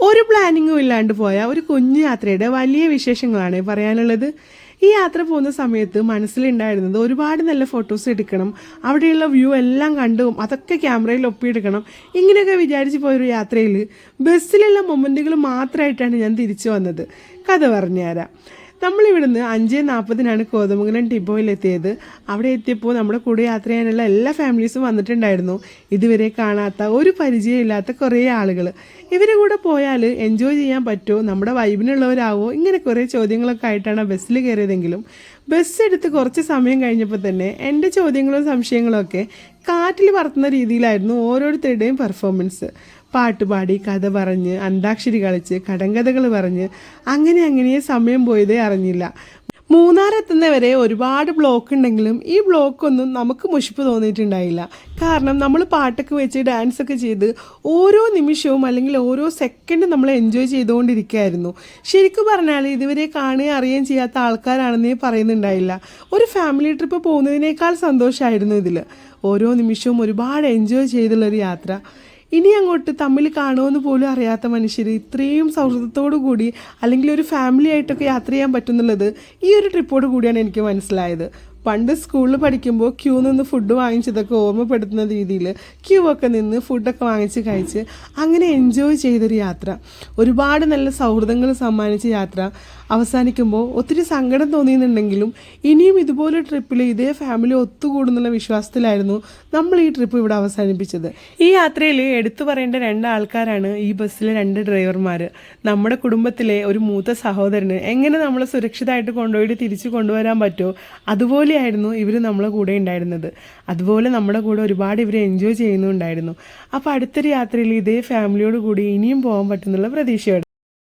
ഒരു പ്ലാനിങ്ങും ഇല്ലാണ്ട് പോയ ഒരു കുഞ്ഞു യാത്രയുടെ വലിയ വിശേഷങ്ങളാണ് പറയാനുള്ളത്. ഈ യാത്ര പോകുന്ന സമയത്ത് മനസ്സിലുണ്ടായിരുന്നത് ഒരുപാട് നല്ല ഫോട്ടോസ് എടുക്കണം, അവിടെയുള്ള വ്യൂ എല്ലാം കണ്ടും അതൊക്കെ ക്യാമറയിൽ ഒപ്പിയെടുക്കണം. ഇങ്ങനെയൊക്കെ വിചാരിച്ച് പോയൊരു യാത്രയിൽ ബസ്സിലുള്ള മൊമെൻറ്റുകൾ മാത്രമായിട്ടാണ് ഞാൻ തിരിച്ചു വന്നത്. കഥ പറഞ്ഞുതരാം. നമ്മളിവിടുന്ന് 5:40 കോതമംഗലം ഡിപ്പോയിലെത്തിയത്. അവിടെ എത്തിയപ്പോൾ നമ്മുടെ കൂടെ യാത്ര ചെയ്യാനുള്ള എല്ലാ ഫാമിലീസും വന്നിട്ടുണ്ടായിരുന്നു. ഇതുവരെ കാണാത്ത ഒരു പരിചയമില്ലാത്ത കുറേ ആളുകൾ. ഇവരുടെ കൂടെ പോയാൽ എൻജോയ് ചെയ്യാൻ പറ്റുമോ, നമ്മുടെ വൈബിനുള്ളവരാവോ, ഇങ്ങനെ കുറേ ചോദ്യങ്ങളൊക്കെ ആയിട്ടാണ് ബസ്സിൽ കയറിയതെങ്കിലും ബസ് എടുത്ത് കുറച്ച് സമയം കഴിഞ്ഞപ്പോൾ തന്നെ എൻ്റെ ചോദ്യങ്ങളും സംശയങ്ങളും ഒക്കെ കാറ്റിൽ പറത്തുന്ന രീതിയിലായിരുന്നു ഓരോരുത്തരുടെയും പെർഫോമൻസ്. പാട്ടുപാടി, കഥ പറഞ്ഞ്, അന്താക്ഷരി കളിച്ച്, കടങ്കഥകൾ പറഞ്ഞ് അങ്ങനെ സമയം പോയതേ അറിഞ്ഞില്ല. മൂന്നാർ എത്തുന്നവരെ ഒരുപാട് ബ്ലോക്ക് ഉണ്ടെങ്കിലും ഈ ബ്ലോക്കൊന്നും നമുക്ക് മുഷിപ്പ് തോന്നിയിട്ടുണ്ടായില്ല. കാരണം നമ്മൾ പാട്ടൊക്കെ വെച്ച് ഡാൻസൊക്കെ ചെയ്ത് ഓരോ നിമിഷവും അല്ലെങ്കിൽ ഓരോ സെക്കൻഡും നമ്മൾ എൻജോയ് ചെയ്തുകൊണ്ടിരിക്കുകയായിരുന്നു. ശരിക്കും പറഞ്ഞാൽ ഇതുവരെ കാണുകയും അറിയുകയും ചെയ്യാത്ത ആൾക്കാരാണെന്നേ പറയുന്നുണ്ടായില്ല. ഒരു ഫാമിലി ട്രിപ്പ് പോകുന്നതിനേക്കാൾ സന്തോഷമായിരുന്നു ഇതിൽ. ഓരോ നിമിഷവും ഒരുപാട് എൻജോയ് ചെയ്തുള്ളൊരു യാത്ര. ഇനി അങ്ങോട്ട് തമ്മിൽ കാണുമെന്ന് പോലും അറിയാത്ത മനുഷ്യർ ഇത്രയും സൗഹൃദത്തോടു കൂടി അല്ലെങ്കിൽ ഒരു ഫാമിലി ആയിട്ടൊക്കെ യാത്ര ചെയ്യാൻ പറ്റുന്നുള്ളത് ഈ ഒരു ട്രിപ്പോട് കൂടിയാണ് എനിക്ക് മനസ്സിലായത്. പണ്ട് സ്കൂളിൽ പഠിക്കുമ്പോൾ ക്യൂ നിന്ന് ഫുഡ് വാങ്ങിച്ചതൊക്കെ ഓർമ്മപ്പെടുത്തുന്ന രീതിയിൽ ക്യൂ ഒക്കെ നിന്ന് ഫുഡൊക്കെ വാങ്ങിച്ച് കഴിച്ച് അങ്ങനെ എൻജോയ് ചെയ്തൊരു യാത്ര, ഒരുപാട് നല്ല സൗഹൃദങ്ങൾ സമ്മാനിച്ച യാത്ര അവസാനിക്കുമ്പോൾ ഒത്തിരി സങ്കടം തോന്നിയെന്നുണ്ടെങ്കിലും ഇനിയും ഇതുപോലെ ട്രിപ്പിൽ ഇതേ ഫാമിലി ഒത്തുകൂടുന്നുള്ള വിശ്വാസത്തിലായിരുന്നു നമ്മൾ ഈ ട്രിപ്പ് ഇവിടെ അവസാനിപ്പിച്ചത്. ഈ യാത്രയിൽ എടുത്തു പറയേണ്ട 2 ആൾക്കാരാണ് ഈ ബസ്സിലെ 2 ഡ്രൈവർമാർ. നമ്മുടെ കുടുംബത്തിലെ ഒരു മൂത്ത സഹോദരന് എങ്ങനെ നമ്മളെ സുരക്ഷിതമായിട്ട് കൊണ്ടുപോയിട്ട് തിരിച്ചു കൊണ്ടുവരാൻ പറ്റുമോ അതുപോലെയായിരുന്നു ഇവർ നമ്മളെ കൂടെ ഉണ്ടായിരുന്നത്. അതുപോലെ നമ്മുടെ കൂടെ ഒരുപാട് ഇവർ എൻജോയ് ചെയ്യുന്നുണ്ടായിരുന്നു. അപ്പോൾ അടുത്തൊരു യാത്രയിൽ ഇതേ ഫാമിലിയോട് കൂടി ഇനിയും പോകാൻ പറ്റുന്നുള്ള പ്രതീക്ഷയോടെ